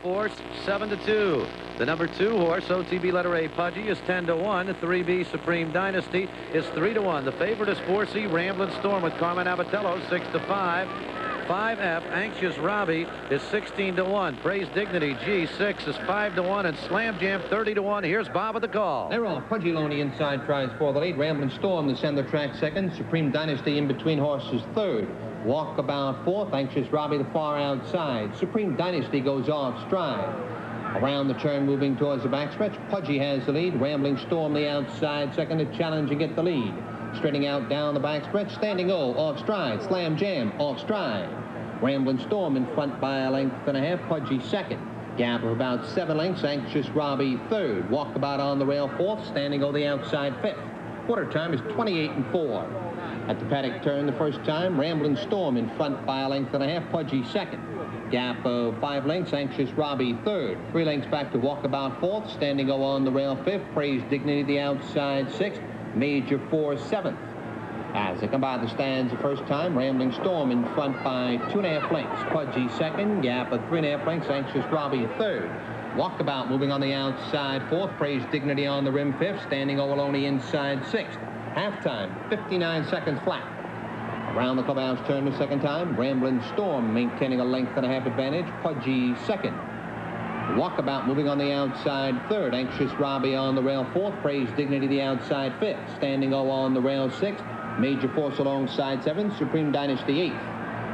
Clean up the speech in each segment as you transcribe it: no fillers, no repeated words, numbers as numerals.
Force 7-2. The number 2 horse, OTB letter A, Pudgt, is 10-1. 3B, Supreme Dynasty, is 3-1. The favorite is 4C, Ramblin Storm with Carmen Abbatiello, 6-5. 5F, Anxious Robby, is 16-1. Praise Dignity, G6, is 5-1. And Slam Jam, 30-1. Here's Bob at the call. They're all Pudgy Loney inside tries for the lead. Ramblin Storm, the center track, second. Supreme Dynasty in between horses, third. Walkabout, fourth. Anxious Robby, the far outside. Supreme Dynasty goes off stride. Around the turn, moving towards the backstretch. Pudgy has the lead. Rambling Storm, the outside, second. To challenge and get the lead. Straightening out down the backstretch. Standing O, off stride. Slam Jam, off stride. Rambling Storm in front by a length and a half. Pudgy second. Gap of about 7 lengths. Anxious Robby third. Walkabout on the rail fourth. Standing O, the outside fifth. Quarter time is 28-4. At the paddock turn the first time, Ramblin Storm in front by a length and a half. Pudgy second. Gap of 5 lengths. Anxious Robby third. 3 lengths back to Walkabout fourth. Standing O on the rail fifth. Praise Dignity the outside sixth. Major 4 seventh. As they come by the stands the first time, Rambling Storm in front by 2.5 lengths. Pudgy second. Gap of 3.5 lengths. Anxious Robby third. Walkabout moving on the outside fourth. Praise Dignity on the rim fifth. Standing O alone inside sixth. Halftime, 59 seconds flat. Around the clubhouse turn the second time, Ramblin Storm maintaining a length and a half advantage. Pudgy second. Walkabout moving on the outside third. Anxious Robby on the rail fourth. Praise Dignity the outside fifth. Standing O on the rail sixth. Major Force alongside seventh. Supreme Dynasty eighth.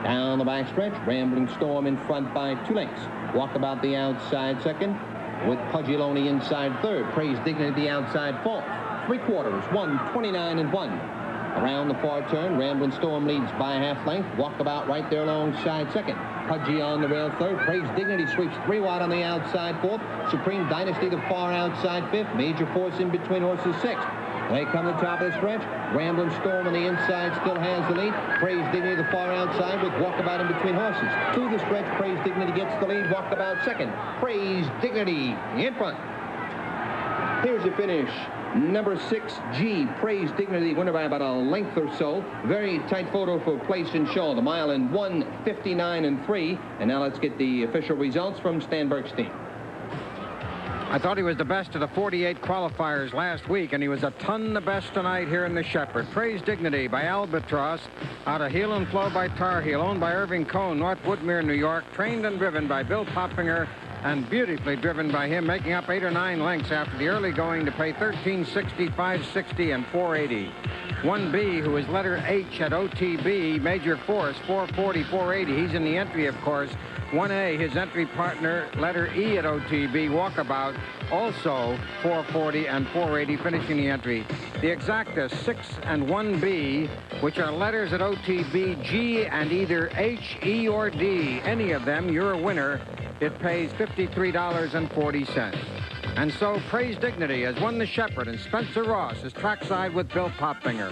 Down the backstretch, Rambling Storm in front by 2 lengths. Walkabout the outside second. With Pudgy Loney inside third. Praise Dignity the outside fourth. 3/4, 1:29-1. Around the far turn, Ramblin Storm leads by a half length. Walkabout right there alongside second. Pudgy on the rail third. Praise Dignity sweeps 3 wide on the outside fourth. Supreme Dynasty the far outside fifth. Major Force in between horses sixth. They come to the top of the stretch. Ramblin Storm on the inside still has the lead. Praise Dignity the far outside with Walkabout in between horses. To the stretch, Praise Dignity gets the lead. Walkabout second. Praise Dignity in front. Here's the finish. Number 6G, Praise Dignity, winner by about a length or so. Very tight photo for place and show. The mile in 1:59-3. And now let's get the official results from Stan Bergstein. I thought he was the best of the 48 qualifiers last week, and he was a ton the best tonight here in the Sheppard. Praise Dignity by Albatross, out of Heel and Flow by Tar Heel, owned by Irving Cohn, North Woodmere, New York, trained and driven by Bill Popfinger, and beautifully driven by him, making up 8 or 9 lengths after the early going to pay $13.60, $5.60, and $4.80. 1B, who is letter H at OTB, Major Force, $4.40, $4.80. He's in the entry, of course. 1A, his entry partner, letter E at OTB, Walkabout, also $4.40 and $4.80, finishing the entry. The exacta 6 and 1B, which are letters at OTB, G and either H, E, or D. Any of them, you're a winner. It pays $53.40. And so Praise Dignity has won the Sheppard, and Spencer Ross is trackside with Bill Popfinger.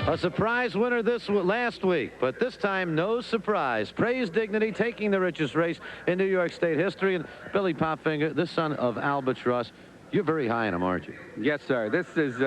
A surprise winner last week, but this time no surprise. Praise Dignity taking the richest race in New York State history. And Billy Popfinger, the son of Albatross, you're very high on him, aren't you? Yes, sir. This is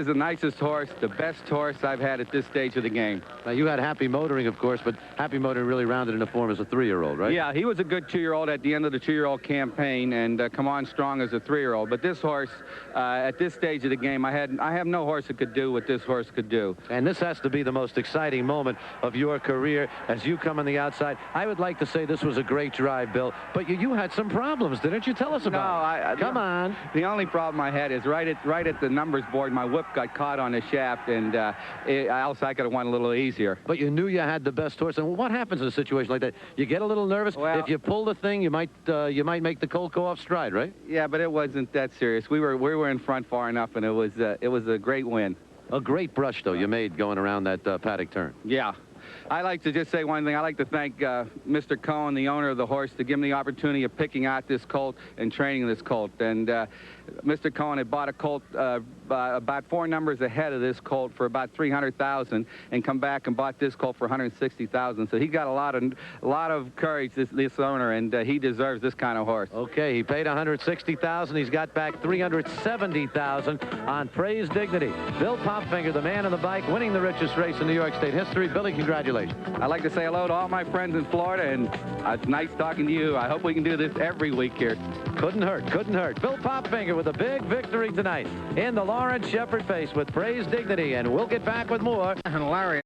the nicest horse, the best horse I've had at this stage of the game. Now, you had Happy Motoring, of course, but Happy Motoring really rounded into form as a 3-year-old, right? Yeah, he was a good 2-year-old at the end of the 2-year-old campaign and come on strong as a 3-year-old. But this horse, at this stage of the game, I have no horse that could do what this horse could do. And this has to be the most exciting moment of your career as you come on the outside. I would like to say this was a great drive, Bill, but you had some problems, didn't you? Tell us about it. Come on. The only problem I had is right at the numbers board, my whip got caught on the shaft, and else I could have won a little easier. But you knew you had the best horse. And what happens in a situation like that? You get a little nervous. Well, if you pull the thing, you might make the colt go off stride, right? Yeah, but it wasn't that serious. We were in front far enough, and it was a great win. A great brush, though, you made going around that paddock turn. Yeah. I like to just say one thing. I like to thank Mr. Cohen, the owner of the horse, to give me the opportunity of picking out this colt and training this colt. And Mr. Cohen had bought a colt about 4 numbers ahead of this colt for about $300,000, and come back and bought this colt for $160,000. So he got a lot of courage, this owner, and he deserves this kind of horse. Okay, he paid $160,000. He's got back $370,000 on Praise Dignity. Bill Popfinger, the man on the bike, winning the richest race in New York State history. Billy, congratulations. Congratulations. I'd like to say hello to all my friends in Florida, and it's nice talking to you. I hope we can do this every week here. Couldn't hurt, couldn't hurt. Bill Popfinger with a big victory tonight in the Lawrence Sheppard face with Praise Dignity, and we'll get back with more. And Larry.